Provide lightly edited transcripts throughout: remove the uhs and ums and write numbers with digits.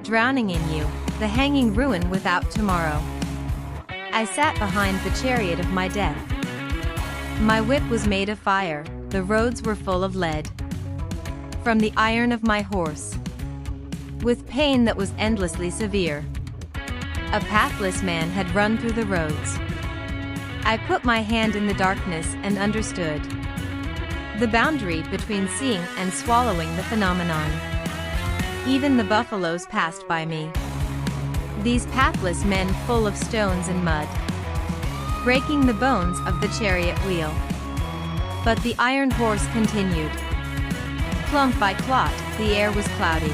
drowning in you, the hanging ruin without tomorrow. I sat behind the chariot of my death. My whip was made of fire, the roads were full of lead. From the iron of my horse, with pain that was endlessly severe, a pathless man had run through the roads. I put my hand in the darkness and understood the boundary between seeing and swallowing the phenomenon. Even the buffaloes passed by me. These pathless men full of stones and mud, breaking the bones of the chariot wheel. But the iron horse continued. Clump by clot, the air was cloudy.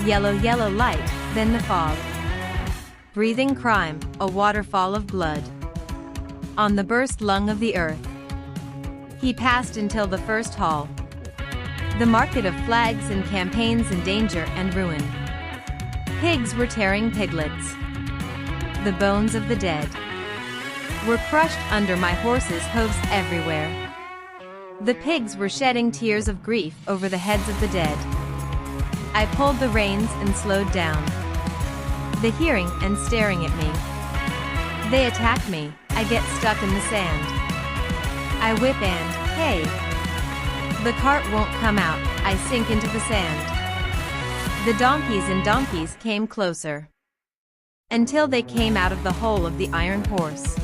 Yellow, yellow light, then the fog. Breathing crime, a waterfall of blood. On the burst lung of the earth. He passed until the first hall. The market of flags and campaigns and danger and ruin. Pigs were tearing piglets. The bones of the dead were crushed under my horse's hooves everywhere. The pigs were shedding tears of grief over the heads of the dead. I pulled the reins and slowed down. They hearing and staring at me. They attack me, I get stuck in the sand. I whip and, hey! The cart won't come out, I sink into the sand. The donkeys and donkeys came closer, until they came out of the hole of the iron horse,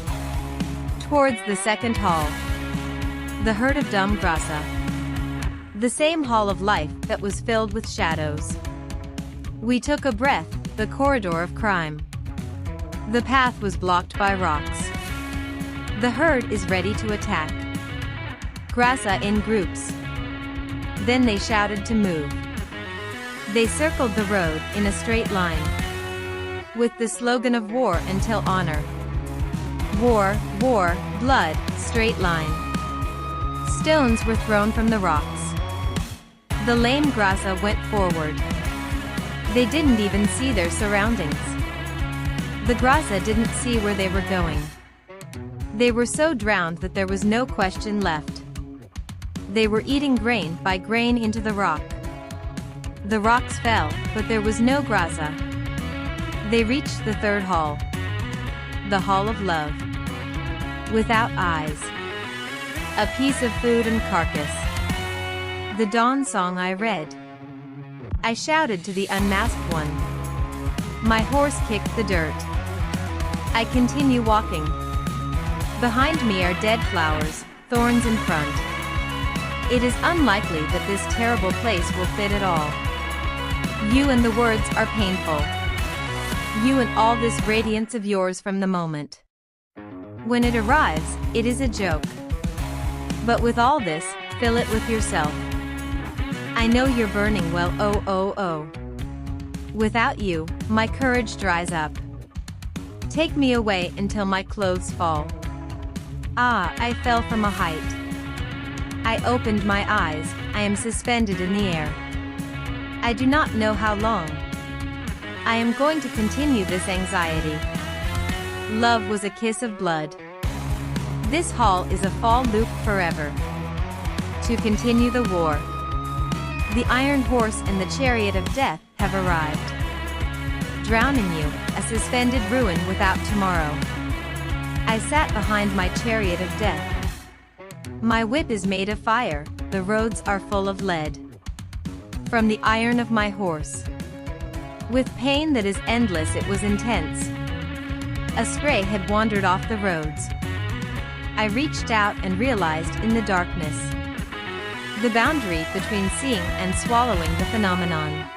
towards the second hall, the herd of dumb grasa. The same hall of life that was filled with shadows. We took a breath, the corridor of crime. The path was blocked by rocks. The herd is ready to attack. Grasa in groups. Then they shouted to move. They circled the road in a straight line, with the slogan of war until honor. War, war, blood, straight line. Stones were thrown from the rocks. The lame grasa went forward. They didn't even see their surroundings. The grasa didn't see where they were going. They were so drowned that there was no question left. They were eating grain by grain into the rock. The rocks fell, but there was no grasa. They reached the third hall. The hall of love. Without eyes. A piece of food and carcass. The dawn song I read. I shouted to the unmasked one. My horse kicked the dirt. I continue walking. Behind me are dead flowers, thorns in front. It is unlikely that this terrible place will fit at all. You and the words are painful. You and all this radiance of yours from the moment. When it arrives, it is a joke. But with all this, fill it with yourself. I know you're burning well, oh oh oh. Without you, my courage dries up. Take me away until my clothes fall. Ah, I fell from a height. I opened my eyes, I am suspended in the air. I do not know how long. I am going to continue this anxiety. Love was a kiss of blood. This hall is a fall loop forever. To continue the war. The iron horse and the chariot of death have arrived. Drowning you, a suspended ruin without tomorrow. I sat behind my chariot of death. My whip is made of fire, the roads are full of lead. From the iron of my horse. With pain that is endless, it was intense. A stray had wandered off the roads. I reached out and realized in the darkness the boundary between seeing and swallowing the phenomenon.